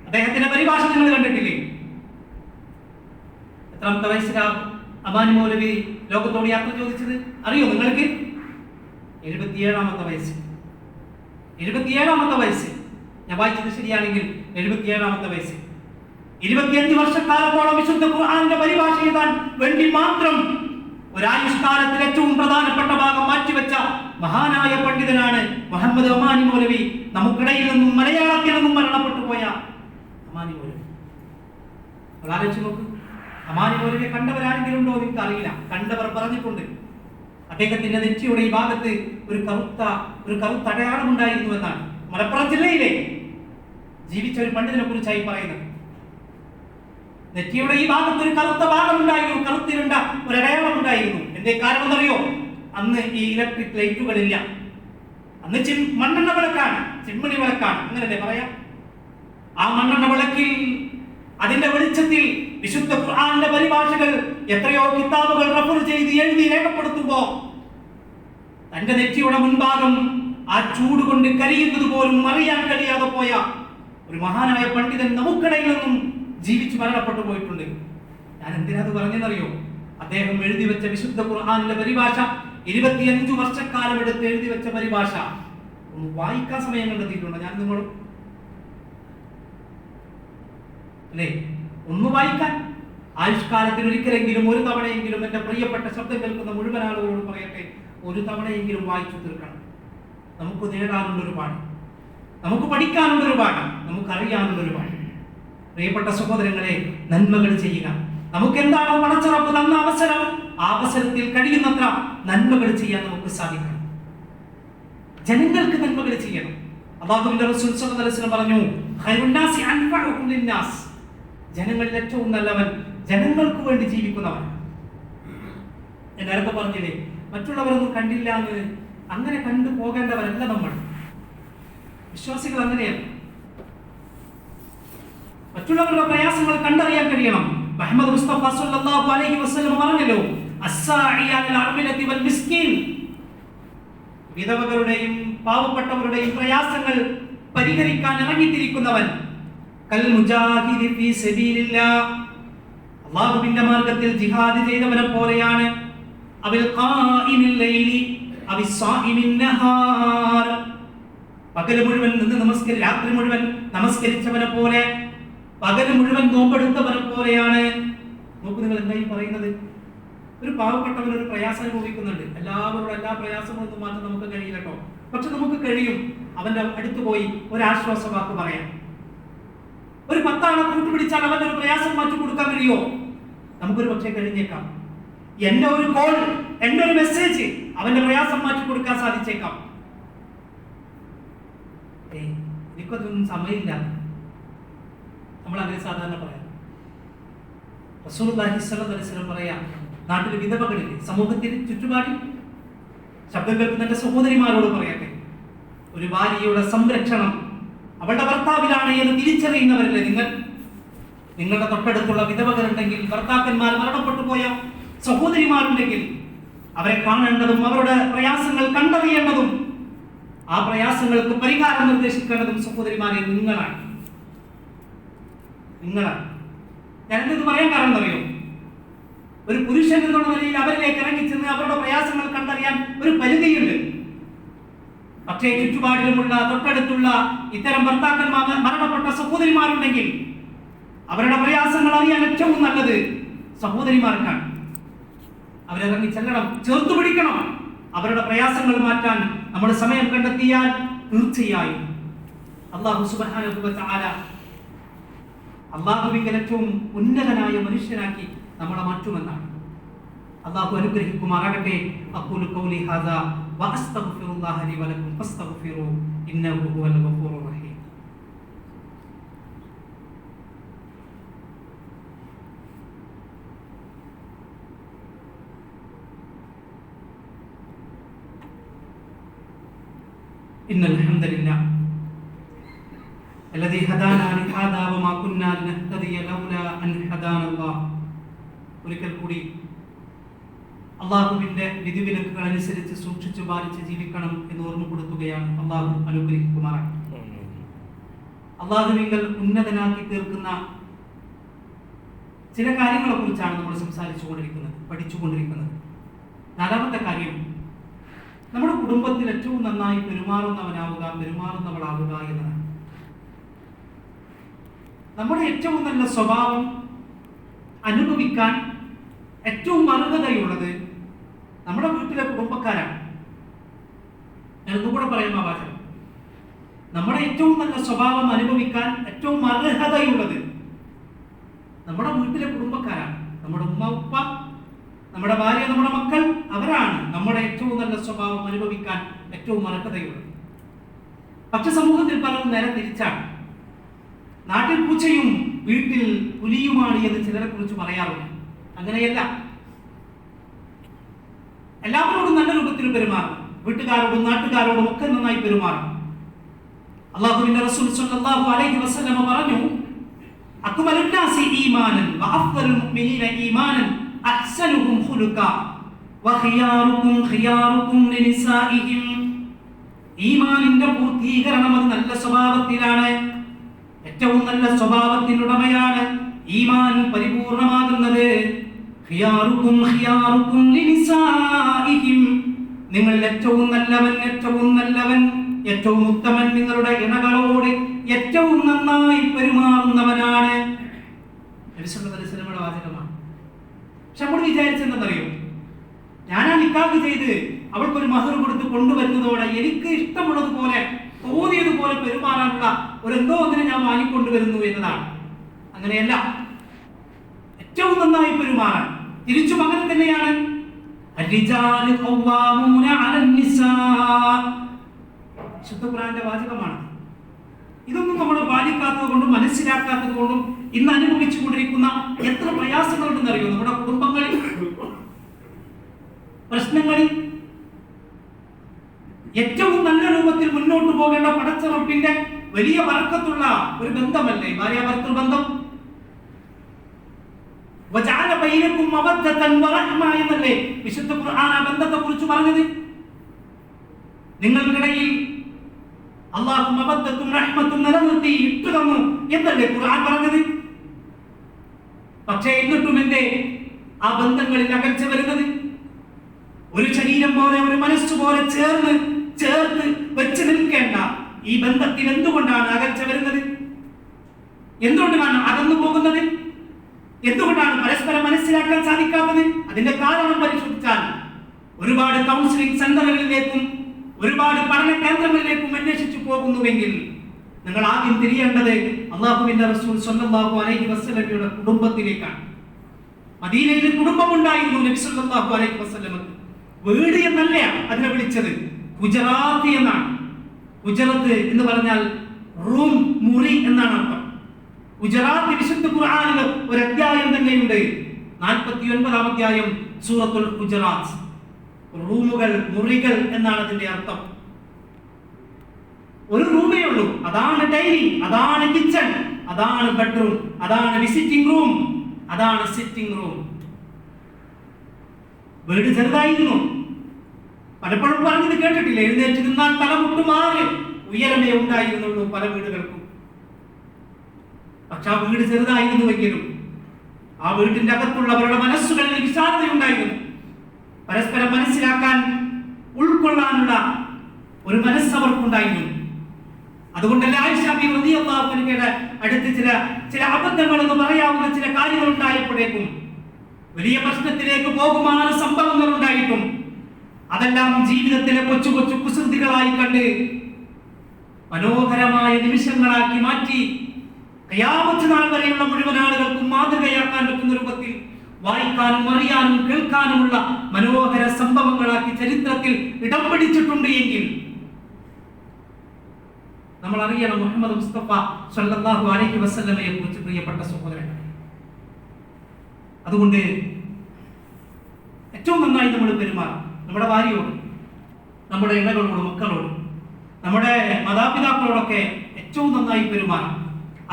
അദ്ദേഹത്തിന്റെ പരിഭാഷ നിങ്ങൾ കണ്ടിട്ടില്ലേ? എത്രാമത്തെ വയസ്സിലാണ് അമാനി മൗലവി ലോകത്തോട് യാത്ര ചോദിച്ചത് അറിയോ നിങ്ങൾക്ക്? 77-ാമത്തെ വയസ്സ്. 77-ാമത്തെ വയസ്സ്. ഞാൻ വായിച്ചത് ശരിയാണെങ്കിൽ 77-ാമത്തെ വയസ്സ്. 25 വർഷക്കാലത്തോളം വിശുദ്ധ ഖുർആന്റെ പരിഭാഷ എഴുതാൻ വേണ്ടി മാത്രം ഒരായുഷ്കാലത്തിൽ ഏറ്റവും പ്രധാനപ്പെട്ട ഭാഗം മാറ്റിവെച്ച മഹാനായ പണ്ഡിതനാണ് മുഹമ്മദ് അമാനി മൗലവി. നമുക്കിടയിൽ നിന്നും മലയാളത്തിൽ നിന്നും മരണപ്പെട്ടു പോയ അമാനി മൗലവി. ആലോചിച്ച് നോക്ക്. അമാനി മൗലവിയെ കണ്ടവരാരെങ്കിലും ഉണ്ടോ എനിക്ക് അറിയില്ല. കണ്ടവർ പറഞ്ഞിട്ടുണ്ട് അദ്ദേഹത്തിന്റെ നെറ്റിയുടെ ഈ ഭാഗത്ത് ഒരു കറുത്ത അടയാളം ഉണ്ടായിരുന്നു എന്നാണ്. മലപ്പുറം ജില്ലയിലെ ജീവിച്ച ഒരു പണ്ഡിതനെ കുറിച്ചായി പറയുന്നത്. നെറ്റിയുടെ ഈ ഭാഗത്ത് ഒരു കറുത്ത ഭാഗം ഉണ്ടായിരുന്നു, കറുത്തിരുണ്ട ഒരു അടയാളം ഉണ്ടായിരുന്നു. എന്തേ കാരണം എന്നറിയോ? അന്ന് ഈ ഇലക്ട്രിക് ലൈറ്റുകളില്ല. അന്ന് മണ്ണെണ്ണ വിളക്കാണ്, ചിമ്മിണി വിളക്കാണ്, അങ്ങനല്ലേ പറയാം. ആ മണ്ണെണ്ണ വിളക്കിൽ, അതിന്റെ വെളിച്ചത്തിൽ വിശുദ്ധ ഖുർആന്റെ പരിഭാഷകൾ എത്രയോ കിതാബുകൾ റഫർ ചെയ്ത് എഴുതി രേഖപ്പെടുത്തുമ്പോ തന്റെ നെറ്റിയുടെ മുൻഭാഗം ആ ചൂട് കൊണ്ട് കരിയുന്നത് പോലും അറിയാൻ കഴിയാതെ പോയ ഒരു മഹാനായ പണ്ഡിതൻ നമുക്കിടയിൽ നിന്നും ജീവിച്ചു മരണപ്പെട്ടു പോയിട്ടുണ്ട്. ഞാൻ എന്തിനത് പറഞ്ഞെന്നറിയോ? അദ്ദേഹം എഴുതി വെച്ച വിശുദ്ധ ഖുർആനിലെ പരിഭാഷ 25 വർഷക്കാലം എടുത്ത് എഴുതി വെച്ച പരിഭാഷ ഒന്ന് വായിക്കാൻ സമയം കണ്ടെത്തിയിട്ടുണ്ട് ഞാൻ നിങ്ങളും അല്ലേ? ഒന്ന് വായിക്കാൻ ആയുഷ്കാലത്തിൽ ഒരിക്കലെങ്കിലും, ഒരു തവണയെങ്കിലും എന്റെ പ്രിയപ്പെട്ട ശബ്ദം കേൾക്കുന്ന മുഴുവൻ ആളുകളോട് പറയട്ടെ, ഒരു തവണയെങ്കിലും വായിച്ചു തീർക്കണം. നമുക്ക് നേടാനുള്ളൊരു പാഠം, നമുക്ക് പഠിക്കാനുള്ളൊരു പാഠം, നമുക്കറിയാനുള്ളൊരു പാഠം. പ്രിയപ്പെട്ട സഹോദരങ്ങളെ, നന്മകൾ ചെയ്യുക. നമുക്ക് എന്താണോ പടച്ചറപ്പ് തന്ന അവസരം, ആ അവസരത്തിൽ കഴിയുന്നത്ര നന്മകൾ ചെയ്യാൻ നമുക്ക് സാധിക്കണം. ജനങ്ങൾക്ക് നന്മകൾ ചെയ്യണം. അല്ലാഹുവിന്റെ റസൂൽ സ്വല്ലല്ലാഹു അലൈഹി വസല്ലം പറഞ്ഞു, ഖൈറുന്നാസി അൻഫഉഹും ലിന്നാസ്, ജനങ്ങളിൽ ഏറ്റവും നല്ലവൻ ജനങ്ങൾക്ക് വേണ്ടി ജീവിക്കുന്നവൻ. ഞാൻ നേരത്തെ പറഞ്ഞില്ലേ, മറ്റുള്ളവരൊന്നും കണ്ടില്ല എന്ന് അങ്ങനെ കണ്ടു പോകേണ്ടവരല്ല നമ്മൾ. വിശ്വാസികൾ അങ്ങനെയല്ല. മറ്റുള്ളവരുടെ പ്രയാസങ്ങൾ കണ്ടറിയാൻ കഴിയണം. മുഹമ്മദ് മുസ്തഫ സല്ലല്ലാഹു അലൈഹി വസല്ലം പറഞ്ഞല്ലോ, അസ്സാഇ അലൽ അർമിലതി വൽ മിസ്കീൻ, വിധവകളുടെയും പാവപ്പെട്ടവരുടെയും പ്രയാസങ്ങൾ പരിഹരിക്കാൻ ഇറങ്ങിത്തിരിക്കുന്നവൻ കൽ മുജാഹിദി ഫീ സബീലില്ലാഹ്, അല്ലാഹുവിന്റെ മാർഗ്ഗത്തിൽ ജിഹാദ് ചെയ്തവനെ പോലെയാണ്. അവിൽ ഖായിമിൽ ലൈലി അവി സായിമിൻ നഹാർ, പകൽ മുഴുവൻ നിന്ന് രാത്രി മുഴുവൻ നമസ്കരിച്ചവനെ പോലെ, പകൽ മുഴുവൻ നോമ്പെടുത്തവനെ പോലെയാണ്. നോക്കൂ, നിങ്ങൾ എന്തായി പറയുന്നത്? ഒരു പാവപ്പെട്ടവൻ ഒരു പ്രയാസം അനുഭവിക്കുന്നുണ്ട്. എല്ലാവരോടും എല്ലാ പ്രയാസങ്ങളൊന്നും മാറ്റാൻ നമുക്ക് കഴിയില്ല കേട്ടോ. പക്ഷെ നമുക്ക് കഴിയും അവന്റെ അടുത്ത് പോയി ഒരു ആശ്വാസ വാക്ക് പറയാം. ഒരു 10 ആളെ കൂട്ടുപിടിച്ചാൽ അവന്റെ ഒരു പ്രയാസം മാറ്റി കൊടുക്കാൻ കഴിയുമോ? നമുക്കൊരു പക്ഷേ കഴിഞ്ഞേക്കാം. എന്റെ ഒരു കോൾ, എന്റെ ഒരു മെസ്സേജ് അവന്റെ പ്രയാസം മാറ്റി കൊടുക്കാൻ സാധിച്ചേക്കാം. എനിക്കതൊന്നും സമയമില്ല, നമ്മൾ അങ്ങനെ സാധാരണ പറയാം. റസൂലുള്ളാഹി സ്വല്ലല്ലാഹു അലൈഹി വസല്ലം പറയാ, നാട്ടിൽ വിധവകളില്ലേ, സമൂഹത്തിൽ ചുറ്റുപാടിൽ ശബ്ദം കേൾക്കുന്ന എന്റെ സഹോദരിമാരോട് പറയട്ടെ, ഒരു ഭാര്യയുടെ സംരക്ഷണം അവളുടെ ഭർത്താവിലാണ് എന്ന് തിരിച്ചറിയുന്നവരല്ലേ നിങ്ങൾ? നിങ്ങളുടെ തൊട്ടടുത്തുള്ള വിധവകളുണ്ടെങ്കിൽ, ഭർത്താക്കന്മാർ മരണപ്പെട്ടു പോയ സഹോദരിമാരുണ്ടെങ്കിൽ അവരെ കാണേണ്ടതും അവരുടെ പ്രയാസങ്ങൾ കണ്ടറിയേണ്ടതും ആ പ്രയാസങ്ങൾക്ക് പരിഹാരം നിർദ്ദേശിക്കേണ്ടതും സഹോദരിമാരെ നിങ്ങളാണ്. ഞാനെന്ത് പറയാൻ കാരണം അറിയോ? ഒരു പുരുഷൻ എന്നുള്ള നിലയിൽ അവരിലേക്ക് ഇറങ്ങിച്ചെന്ന് അവരുടെ പ്രയാസങ്ങൾ കണ്ടറിയാൻ ഒരു പരിധിയുണ്ട്. പക്ഷേ ചുറ്റുപാടിലുമുള്ള തൊട്ടടുത്തുള്ള ഇത്തരം ഭർത്താക്കന്മാർ മരണപ്പെട്ട സഹോദരിമാരുണ്ടെങ്കിൽ അവരുടെ പ്രയാസങ്ങൾ അറിയാൻ ഏറ്റവും നല്ലത് സഹോദരിമാർക്കാണ്. അവരിറങ്ങി ചെല്ലണം, ചേർത്തു പിടിക്കണം. അവരുടെ പ്രയാസങ്ങൾ മാറ്റാൻ നമ്മൾ സമയം കണ്ടെത്തിയാൽ തീർച്ചയായും അല്ലാഹു സുബ്ഹാനഹു വ തആല അല്ലാഹുവിന്റെ ഏറ്റവും ഉന്നതനായ മനുഷ്യനാക്കി നമ്മളെ മാറ്റുമെന്നാണ്. അല്ലാഹു അനുഗ്രഹിക്കുമാറാകട്ടെ. അഖൂലു ഖൗലി ഹാദാ വ അസ്തഗ്ഫിറുല്ലാഹ ലി വ ലക്കും ഫസ്തഗ്ഫിറൂ ഇന്നഹു ഹുവൽ ഗഫൂറുർ റഹീം. ഇന്നൽ ഹംദലില്ലാഹ് الذي هدانا لهذا وما كنا لنهتدي لولا أن هدانا الله. ഒരിക്കൽ കൂടി അല്ലാഹുവിന്റെ വിധിവിലക്കുകൾ അനുസരിച്ച് സൂക്ഷിച്ചു പാലിച്ച് ജീവിക്കണം എന്ന് ഓർമ്മപ്പെടുത്തുകയാണ്. അല്ലാഹു അനുഗ്രഹിക്കുമാറാകട്ടെ. അല്ലാഹുവിങ്കൽ ഉന്നതനാക്കി തീർക്കുന്ന ചില കാര്യങ്ങളെ കുറിച്ചാണ് നമ്മൾ സംസാരിച്ചുകൊണ്ടിരിക്കുന്നത്, പഠിച്ചുകൊണ്ടിരിക്കുന്നത്. 4ാമത്തെ കാര്യം, നമ്മുടെ കുടുംബത്തിൽ ഏറ്റവും നന്നായി പെരുമാറുന്നവളാവുക എന്നതാണ്. നമ്മുടെ ഏറ്റവും നല്ല സ്വഭാവം അനുഭവിക്കാൻ ഏറ്റവും അർഹതയുള്ളത് നമ്മുടെ വീട്ടിലെ കുടുംബക്കാരാണ്. ഞാനൊന്നും കൂടെ പറയുന്ന വാചകം, നമ്മുടെ ഏറ്റവും നല്ല സ്വഭാവം അനുഭവിക്കാൻ ഏറ്റവും അർഹതയുള്ളത് നമ്മുടെ വീട്ടിലെ കുടുംബക്കാരാണ്. നമ്മുടെ ഉമ്മ, ഉപ്പ, നമ്മുടെ ഭാര്യ, നമ്മുടെ മക്കൾ, അവരാണ് നമ്മുടെ ഏറ്റവും നല്ല സ്വഭാവം അനുഭവിക്കാൻ ഏറ്റവും അർഹതയുള്ളത്. പക്ഷെ സമൂഹത്തിൽ പലരും നേരെ തിരിച്ചാണ്. നാട്ടിൽ പൂച്ചയും വീട്ടിൽ പുലിയുമാണ് എന്ന് ചിലരെ കുറിച്ച് പറയാറുണ്ട്. അങ്ങനെയല്ല. എല്ലാവരോടും നല്ല രൂപത്തിൽ പെരുമാറണം. വീട്ടുകാരോടും നാട്ടുകാരോടും ഒക്കെ നന്നായി പെരുമാറണം. അല്ലാഹുവിന്റെ റസൂൽ സ്വല്ലല്ലാഹു അലൈഹി വസല്ലം പറഞ്ഞു, അക്മലുൻ നാസി ഈമാനൻ വ അഫ്ദലുൽ മുഅ്മിനീന ഈമാനൻ അഹ്സനുഹും ഖുലുഖാ വ ഖിയാറുകും ഖിയാറുകും ലിനിസാഇഹിം. ഈമാനിന്റെ പൂർത്തീകരണം അത് നല്ല സ്വഭാവത്തിലാണ്. ഏറ്റവും നല്ല സ്വഭാവത്തിനുടമയാണ് ഈമാൻ പരിപൂർണമാകുന്നത്. ഖിയാറുകും ഖിയാറുകും ലിനിസാഇഹിം. നിങ്ങൾ ഏറ്റവും നല്ലവൻ, ഏറ്റവും ഉത്തമൻ നിങ്ങളുടെ ഇണകളോട് ഏറ്റവും നന്നായി പെരുമാറുന്നവനാണ്. നബി സല്ലല്ലാഹു അലൈഹി വസല്ലമയുടെ വാചകമാണ്. പക്ഷെ നമ്മൾ വിചാരിച്ചെന്തെന്നറിയോ? ഞാനാ നിക്കാഹ് ചെയ്ത് അവൾക്കൊരു മഹർ കൊടുത്ത് കൊണ്ടുവരുന്നതോടെ എനിക്ക് ഇഷ്ടമുള്ളതുപോലെ തോന്നിയതുപോലെ പെരുമാറാനുള്ള എന്തോ ഒന്നിനെ ഞാൻ വാങ്ങിക്കൊണ്ടുവരുന്നു എന്നതാണ്. അങ്ങനെയല്ല. ഏറ്റവും നന്നായി പെരുമാറാൻ തിരിച്ചും അങ്ങനെ തന്നെയാണ്. ശുദ്ധ ഖുർആന്റെ വാചകമാണ്. ഇതൊന്നും നമ്മൾ പാലിക്കാത്തത് കൊണ്ടും മനസ്സിലാക്കാത്തത് കൊണ്ടും ഇന്ന് അനുഭവിച്ചു കൊണ്ടിരിക്കുന്ന എത്ര പ്രയാസങ്ങളുണ്ടെന്ന് അറിയോ? നമ്മുടെ കുടുംബങ്ങളിൽ, പ്രശ്നങ്ങളിൽ കൊണ്ടുപോകേണ്ട പടച്ചറപ്പിന്റെ വലിയ ബർക്കത്തുള്ള ഒരു ബന്ധമല്ലേ ഭാര്യ ഭർത്തൃ ബന്ധം? വജഅല ബൈനകും മവദ്ദതൻ വറഹ്മ എന്നല്ലേ വിശുദ്ധ ഖുർആൻ ആ ബന്ധത്തെ കുറിച്ച് പറഞ്ഞത്? നിങ്ങൾക്കിടയിൽ അല്ലാഹു മവദ്ദത്തും റഹ്മത്തും നിലനിർത്തി ഇട്ടു തന്നു എന്നല്ലേ ഖുർആൻ പറഞ്ഞത്? പക്ഷേ എന്നിട്ടും എന്തേ ആ ബന്ധങ്ങളിൽ അകൽച്ച വരുന്നത്? ഒരു ശരീരം പോലെ ഒരു മനസ്സ് പോലെ ചേർത്ത് വെച്ച് നിൽക്കേണ്ട ഈ ബന്ധത്തിൽ എന്തുകൊണ്ടാണ് അകൽച്ച വരുന്നത്? എന്തുകൊണ്ടാണ് അകന്നു പോകുന്നത്? എന്തുകൊണ്ടാണ് പരസ്പരം മനസ്സിലാക്കാൻ സാധിക്കാത്തത്? അതിന്റെ കാരണം പരിശോധിച്ചാൽ ഒരുപാട് കൗൺസിലിംഗ് സെന്ററുകളിലേക്കും ഒരുപാട് പഠന കേന്ദ്രങ്ങളിലേക്കും അന്വേഷിച്ചു പോകുന്നുവെങ്കിൽ നിങ്ങൾ ആദ്യം തിരിയേണ്ടത് അല്ലാഹുവിന്റെ റസൂൽ സ്വല്ലല്ലാഹു അലൈഹി വസല്ലമയുടെ കുടുംബത്തിലേക്കാണ്. മദീനയിൽ കുടുംബമുണ്ടായിരുന്നു നബി സ്വല്ലല്ലാഹു അലൈഹി വസല്ലമക്ക്. വീട് എന്നല്ല അതിനെ വിളിച്ചത്, ഹുജറാത്ത് എന്നാണ്. ഹുജറത്ത് എന്ന് പറഞ്ഞാൽ റൂം, മുറി എന്നാണ് അർത്ഥം. ഹുജറാത്ത് വിശുദ്ധ ഖുർആനിൽ ഒരു അധ്യായം തന്നെയുണ്ട്, 49-ാം അധ്യായം സൂറത്തുൽ ഹുജറാത്ത്. റൂമുകൾ, മുറികൾ എന്നാണ് അതിന്റെ അർത്ഥം. ഒരു റൂമേ ഉള്ളൂ, അതാണ് ഡൈനിങ്, അതാണ് കിച്ചൺ, അതാണ് ബെഡ്റൂം, അതാണ് വിസിറ്റിംഗ് റൂം, അതാണ് സിറ്റിംഗ് റൂം. വീട് ചെറുതായിരുന്നു. പലപ്പോഴും പറഞ്ഞത് കേട്ടിട്ടില്ല, എഴുന്നേറ്റ് നിന്നാൽ തലമുട്ട് മാറി ഉയരമേ ഉണ്ടായിരുന്നുള്ളൂ പല വീടുകൾക്കും. പക്ഷെ ആ വീട് ചെറുതായിരുന്നുവെങ്കിലും ആ വീട്ടിന്റെ അകത്തുള്ളവരുടെ മനസ്സുകളിൽ വിശാലതയുണ്ടായിരുന്നു. പരസ്പരം മനസ്സിലാക്കാൻ, ഉൾക്കൊള്ളാനുള്ള ഒരു മനസ്സ് അവർക്കുണ്ടായിരുന്നു. അതുകൊണ്ടല്ലേ ആയിഷ ബീവി റളിയല്ലാഹു അൻഹയുടെ അടുത്ത് ചില അബദ്ധങ്ങൾ എന്ന് പറയാവുന്ന ചില കാര്യങ്ങൾ ഉണ്ടായപ്പോഴേക്കും വലിയ പ്രശ്നത്തിലേക്ക് പോകുമാന സംഭവങ്ങൾ ഉണ്ടായിട്ടും അതെല്ലാം ജീവിതത്തിലെ കൊച്ചു കൊച്ചു കുസൃതികളായി കണ്ട് മനോഹരമായ നിമിഷങ്ങളാക്കി മാറ്റി ഖിയാമത്ത് നാൾ വരെയുള്ള മുഴുവൻ ആളുകൾക്കും മാതൃകയാക്കാൻ പറ്റുന്ന രൂപത്തിൽ വായിക്കാനും അറിയാനും കേൾക്കാനുമുള്ള മനോഹര സംഭവങ്ങളാക്കി ചരിത്രത്തിൽ ഇടം പിടിച്ചിട്ടുണ്ട് എങ്കിൽ നമ്മൾ അറിയണം മുഹമ്മദ് മുസ്തഫ സല്ലല്ലാഹു അലൈഹി വസല്ലമയെ കുറിച്ച് പ്രിയപ്പെട്ട സഹോദരന്മാരെ. അതുകൊണ്ട് ഏറ്റവും നന്നായി നമ്മൾ പെരുമാറാം നമ്മുടെ ഭാര്യയോട്, നമ്മുടെ ഇണകളോട്, മക്കളോട്, നമ്മുടെ മാതാപിതാക്കളോടൊക്കെ ഏറ്റവും നന്നായി പെരുമാറാം.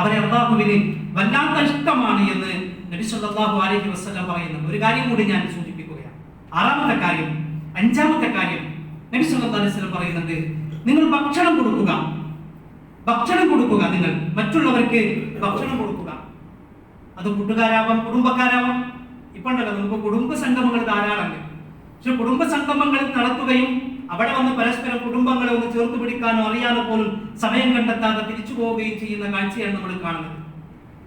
അവരെ അല്ലാഹുവിന് വല്ലാത്ത ഇഷ്ടമാണ് എന്ന് നബി സല്ലല്ലാഹു അലൈഹി വസല്ലം പറയുന്നത്. ഒരു കാര്യം കൂടി ഞാൻ സൂചിപ്പിക്കുകയാണ്. 6-ാമത്തെ കാര്യം, 5-ാമത്തെ കാര്യം നബി സല്ലല്ലാഹു അലൈഹി വസല്ലം പറയുന്നുണ്ട്, നിങ്ങൾ ഭക്ഷണം കൊടുക്കുക. നിങ്ങൾ മറ്റുള്ളവർക്ക് ഭക്ഷണം കൊടുക്കുക. അത് കൂട്ടുകാരാവാം, കുടുംബക്കാരാവാം. ഇപ്പൊ ഉണ്ടല്ലോ നമുക്ക് കുടുംബ സംഗമങ്ങൾ ധാരാളമുണ്ട്. പക്ഷെ കുടുംബ സംഗമങ്ങൾ നടത്തുകയും അവിടെ വന്ന് പരസ്പരം കുടുംബങ്ങളെ ഒന്ന് ചേർത്ത് പിടിക്കാനോ അറിയാനോ പോലും സമയം കണ്ടെത്താതെ തിരിച്ചു പോവുകയും ചെയ്യുന്ന കാഴ്ചയാണ് നമ്മൾ കാണുന്നത്.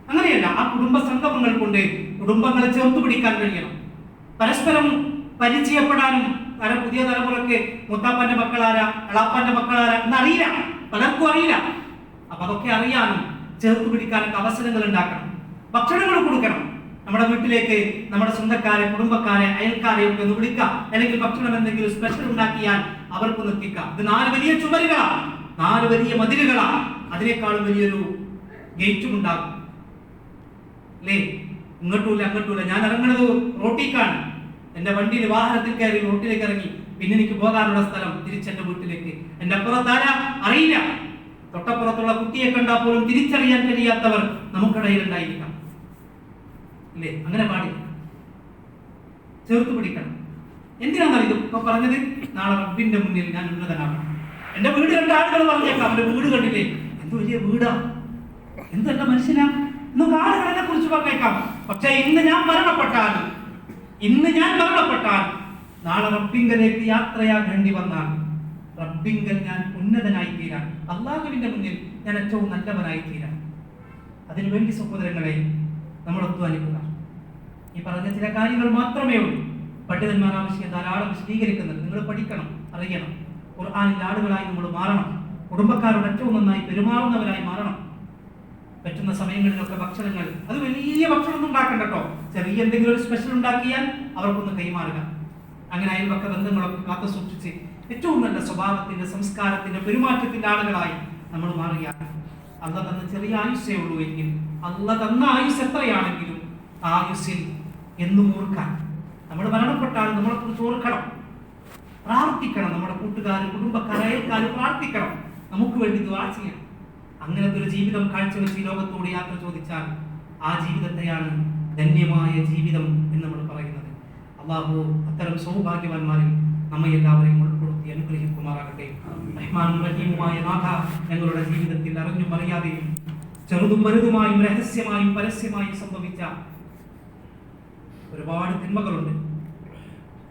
അങ്ങനെയല്ല, ആ കുടുംബ സംഗമങ്ങൾ കൊണ്ട് കുടുംബങ്ങളെ ചേർത്ത് പിടിക്കാൻ കഴിയണം. പരസ്പരം പരിചയപ്പെടാനും. കാരണം പുതിയ തലമുറക്ക് മുത്താപ്പന്റെ മക്കളാരാ, എളാപ്പാന്റെ മക്കളാരാ എന്നറിയില്ല, പലർക്കും അറിയില്ല. അപ്പൊ അതൊക്കെ അറിയാനും ചേർത്ത് പിടിക്കാനൊക്കെ അവസരങ്ങൾ ഉണ്ടാക്കണം. ഭക്ഷണങ്ങൾ കൊടുക്കണം. നമ്മുടെ വീട്ടിലേക്ക് നമ്മുടെ സ്വന്തക്കാരെ, കുടുംബക്കാരെ, അയൽക്കാരെ ഒക്കെ ഒന്ന് വിളിക്കാം. അല്ലെങ്കിൽ ഭക്ഷണം എന്തെങ്കിലും സ്പെഷ്യൽ ഉണ്ടാക്കിയാൽ അവർക്കൊന്ന് എത്തിക്കാം. ഇത് 4 വലിയ ചുമരുകളാണ്, 4 വലിയ മതിലുകളാണ്. അതിനേക്കാളും വലിയൊരു ഗേറ്റും ഉണ്ടാകും അല്ലേ? ഇങ്ങോട്ടുമില്ല അങ്ങോട്ടുമില്ല. ഞാൻ ഇറങ്ങുന്നത് റോട്ടിലേക്കാണ്. എന്റെ വണ്ടിയിൽ വാഹനത്തിൽ കയറി റോട്ടിലേക്ക് ഇറങ്ങി, പിന്നെ എനിക്ക് പോകാനുള്ള സ്ഥലം തിരിച്ചെന്റെ വീട്ടിലേക്ക്. എന്റെ അപ്പുറത്താരാ അറിയില്ല. തൊട്ടപ്പുറത്തുള്ള കുട്ടിയെ കണ്ടാൽ പോലും തിരിച്ചറിയാൻ കഴിയാത്തവർ നമുക്കിടയിൽ ഉണ്ടായിരിക്കാം അല്ലേ? അങ്ങനെ പാടില്ല. ചേർത്ത് പിടിക്കണം. എന്തിനാണ് ഇത് ഇപ്പൊ പറഞ്ഞത്? നാളെ റബ്ബിന്റെ മുന്നിൽ ഞാൻ ഉന്നതനാകണം. എന്റെ വീട് കണ്ട ആളുകൾ പറഞ്ഞേക്കാം, അവന്റെ വീട് കണ്ടില്ലേ, എന്ത് വലിയ വീടാ, എന്തല്ല മനുഷ്യനാ എന്നൊക്കെ ആളുകൾ എന്നെ കുറിച്ച് പറഞ്ഞേക്കാം. പക്ഷെ ഇന്ന് ഞാൻ മരണപ്പെട്ടാൽ നാളെ റബ്ബിങ്കലേക്ക് യാത്രയാകേണ്ടി വന്നാൽ റബ്ബിങ്കൽ ഞാൻ ഉന്നതനായി തീരാൻ, അല്ലാഹുവിന്റെ മുന്നിൽ ഞാൻ ഏറ്റവും നല്ലവനായി തീരാൻ. അതിനുവേണ്ടി സഹോദരങ്ങളെ നമ്മൾ അധ്വാനിക്കുക. ഈ പറഞ്ഞ ചില കാര്യങ്ങൾ മാത്രമേ ഉള്ളൂ. പണ്ഡിതന്മാർ ആവശ്യം ധാരാളം വിശദീകരിക്കുന്നുണ്ട്. നിങ്ങൾ പഠിക്കണം, അറിയണം. ഖുർആനിൽ ആളുകളായി നമ്മൾ മാറണം. കുടുംബക്കാരോട് ഏറ്റവും നന്നായി പെരുമാറുന്നവരായി മാറണം. പറ്റുന്ന സമയങ്ങളിലൊക്കെ ഭക്ഷണങ്ങൾ, അത് വലിയ ഭക്ഷണം ഉണ്ടാക്കണ്ട കേട്ടോ, ചെറിയ എന്തെങ്കിലും ഒരു സ്പെഷ്യൽ ഉണ്ടാക്കിയാൽ അവർക്കൊന്ന് കൈമാറുക. അങ്ങനെ അയൽപക്ക ബന്ധങ്ങളൊക്കെ കാത്തു സൂക്ഷിച്ച് ഏറ്റവും നല്ല സ്വഭാവത്തിന്റെ, സംസ്കാരത്തിന്റെ, പെരുമാറ്റത്തിന്റെ ആളുകളായി നമ്മൾ മാറിയാൽ അള്ള തന്ന ചെറിയ ആയുസ്സേ ഉള്ളൂ എങ്കിൽ അള്ള തന്ന ആയുസ് എത്രയാണെങ്കിലും ആ ആയുസ്സിൽ എന്നും ഓർക്കാൻ, നമ്മൾ മരണപ്പെട്ടാൽ നമ്മളെ കുറിച്ച് ഓർക്കണം, പ്രാർത്ഥിക്കണം. നമ്മുടെ കൂട്ടുകാർ, കുടുംബക്കാർ, അയൽക്കാർ പ്രാർത്ഥിക്കണം. നമുക്ക് വേണ്ടി ദുആ ചെയ്യാം. അങ്ങനത്തെ ഒരു ജീവിതം കാഴ്ചവെച്ച് ഈ ലോകത്തോട് യാത്ര ചോദിച്ചാൽ ആ ജീവിതത്തെയാണ് ധന്യമായ ജീവിതം എന്ന് നമ്മൾ പറയുന്നത്. അല്ലാഹു അത്തരം സൗഭാഗ്യവാന്മാരിൽ നമ്മെ എല്ലാവരെയും ഉൾപ്പെടുത്തി അനുഗ്രഹിക്കുമാറാകട്ടെ. റഹ്മാനും റഹീമുമായ നാഥ, ഞങ്ങളുടെ ജീവിതത്തിൽ അറിഞ്ഞും അറിയാതെയും ചെറുതും വലുതുമായും രഹസ്യമായും പരസ്യമായും സംഭവിച്ച ഒരുപാട് തിന്മകളുണ്ട്,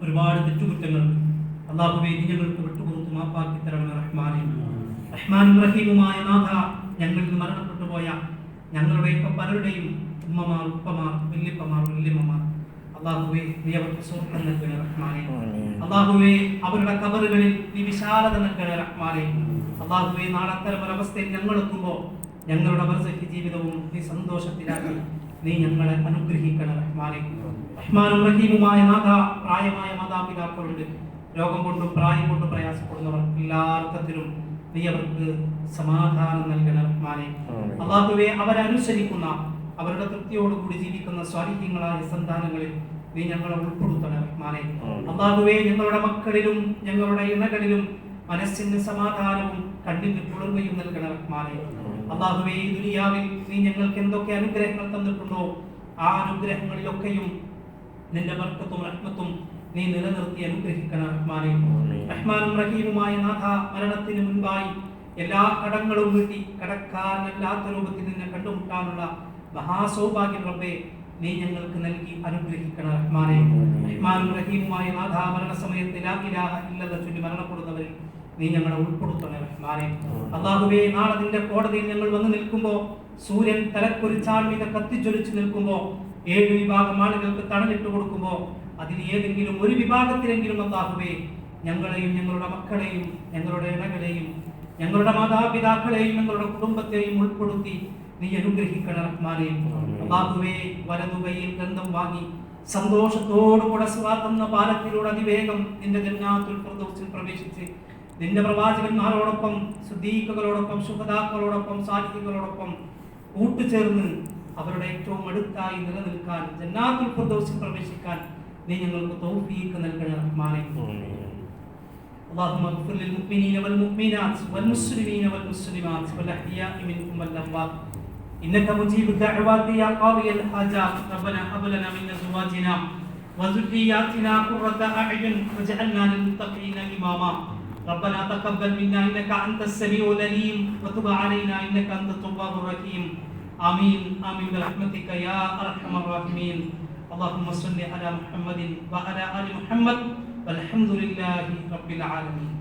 ഒരുപാട് തെറ്റുകുറ്റങ്ങളുണ്ട്. അല്ലാഹുവേ, നീ ഞങ്ങൾക്ക് വിട്ടുപുറത്ത് മാപ്പാക്കി തരണമേ റഹ്മാനേ. റഹ്മാനും റഹീമുമായ നാഥ, ഞങ്ങളിൽ നിന്ന് മരണപ്പെട്ടു പോയ ഞങ്ങളുടെയൊക്കെ പലരുടെയും ഉമ്മമാർ, ഉപ്പമാർ, വല്യപ്പമാർ, വല്യമ്മമാർ, അല്ലാഹുവേ നീ അവർക്ക് സ്വർഗ്ഗം നൽകണേ റഹ്മാനേ. അല്ലാഹുവേ, അവരുടെ ഖബറുകളിൽ നീ വിശാലത നൽകണേ റഹ്മാനേ. അല്ലാഹുവേ, നാളെ അത്തരം ഒരവസ്ഥയിൽ ഞങ്ങൾ എത്തുമ്പോൾ ഞങ്ങളുടെ ബർസഖ് ജീവിതവും നീ സന്തോഷത്തിലാക്കി നീ ഞങ്ങളെ അനുഗ്രഹിക്കണം റഹ്മാനേ. റഹ്മാനും റഹീമുമായ നാഥ, പ്രായമായ മാതാപിതാക്കളുണ്ട്, രോഗം കൊണ്ടും പ്രായം കൊണ്ടും പ്രയാസപ്പെടുന്നവർ എല്ലാ അർത്ഥത്തിലും നീ അവർക്ക് സമാധാനം നൽകണം റഹ്മാനേ. അല്ലാഹുവേ, അവരനുസരിക്കുന്ന അവരുടെ തൃപ്തിയോടുകൂടി ജീവിക്കുന്ന സ്വാലിഹ്യങ്ങളായ സന്താനങ്ങളിൽ നീ ഞങ്ങളെ ഉൾപ്പെടുത്തണം റഹ്മാനേ. അല്ലാഹുവേ, ഞങ്ങളുടെ മക്കളിലും ഞങ്ങളുടെ ഇണകളിലും മനസ്സിന് സമാധാനവും കണ്ണിന് കുളിർമയും നൽകണം റഹ്മാനേ. അല്ലാഹുവേ, ഈ ദുനിയാവിൽ നീ ഞങ്ങൾക്ക് എന്തൊക്കെ അനുഗ്രഹങ്ങൾ തന്നിട്ടുണ്ടോ ആ അനുഗ്രഹങ്ങളിലൊക്കെയും നിന്റെ ബർക്കത്തും റഹ്മത്തും നീ നിലനിർത്തി അനുഗ്രഹിക്കണം റഹ്മാനേ. റഹ്മാനും റഹീമുമായ നാഥ, മരണത്തിന് മുൻപായി എല്ലാ കടങ്ങളും വീട്ടി കടക്കാരനല്ലാത്ത രൂപത്തിൽ നിന്നെ കണ്ടുമുട്ടാനുള്ള മഹാസൗഭാഗ്യം റബ്ബേ നീ ഞങ്ങൾക്ക് നൽകി അനുഗ്രഹിക്കണം റഹ്മാനേ. റഹ്മാനും റഹീമുമായ നാഥ, മരണസമയത്ത് ലാ ഇലാഹ ഇല്ലല്ലാഹ് ചൊല്ലി മരണപ്പെടുന്നവരിൽ നീ ഞങ്ങളെ ഉൾപ്പെടുത്തണേ റഹ്മാനേ. അല്ലാഹുവേ, നാളെ നിന്റെ കോടതിയിൽ ഞങ്ങൾ വന്ന് നിൽക്കുമ്പോൾ സൂര്യൻ തലക്കൊരു ചാൾവിത കത്തിജ്വലിച്ച് നിൽക്കുമ്പോൾ 7 വിഭാഗം ആളുകൾക്ക് തണലിട്ട് കൊടുക്കുമ്പോൾ അതിൽ ഏതെങ്കിലും ഒരു വിഭാഗത്തിലെങ്കിലും അല്ലാഹുവേ ഞങ്ങളെയും ഞങ്ങളുടെ മക്കളെയും ഞങ്ങളുടെ ഇണകളെയും ഞങ്ങളുടെ മാതാപിതാക്കളെയും ഞങ്ങളുടെ കുടുംബത്തെയും ഉൾപ്പെടുത്തി നീ അനുഗ്രഹിക്കണം റഹ്മാനേ. അല്ലാഹുവേ, വലതുകൈയിൽ ഗന്ധം വാങ്ങി സന്തോഷത്തോടുകൂടെ സിറാത്ത് എന്ന പാലത്തിലൂടെ അതിവേഗം നിന്റെ ജന്നാത്തുൽ ഫിർദൗസിൽ പ്രവേശിച്ച് നിന്റെ പ്രവാചകന്മാരോടൊപ്പം സിദ്ദീഖുകളോടൊപ്പം ശുഹദാക്കളോടൊപ്പം സാലിഹീങ്ങളോടൊപ്പം കൂട്ടുചേർന്ന് അവരുടെ ഏറ്റവും അടുത്തായി നിലനിൽക്കാൻ ജന്നാത്തുൽ ഫിർദൗസിൽ പ്രവേശിക്കാൻ നീ ഞങ്ങൾക്ക് തൗഫീഖ് നൽകണേ റഹ്മാനേ. اللهم اغفر للمؤمنين والمؤمنات والمسلمين والمسلمات والأحياء منهم والأموات إنك مجيب الدعوات يا قاضي الحاجات. ربنا هب لنا من أزواجنا وذرياتنا قرة أعين واجعلنا للمتقين إماما. ربنا تقبل منا إنك أنت السميع العليم وتب علينا إنك أنت التواب الرحيم. آمين آمين برحمتك يا أرحم الراحمين. اللهم صل على محمد وعلى آل محمد والحمد لله رب العالمين.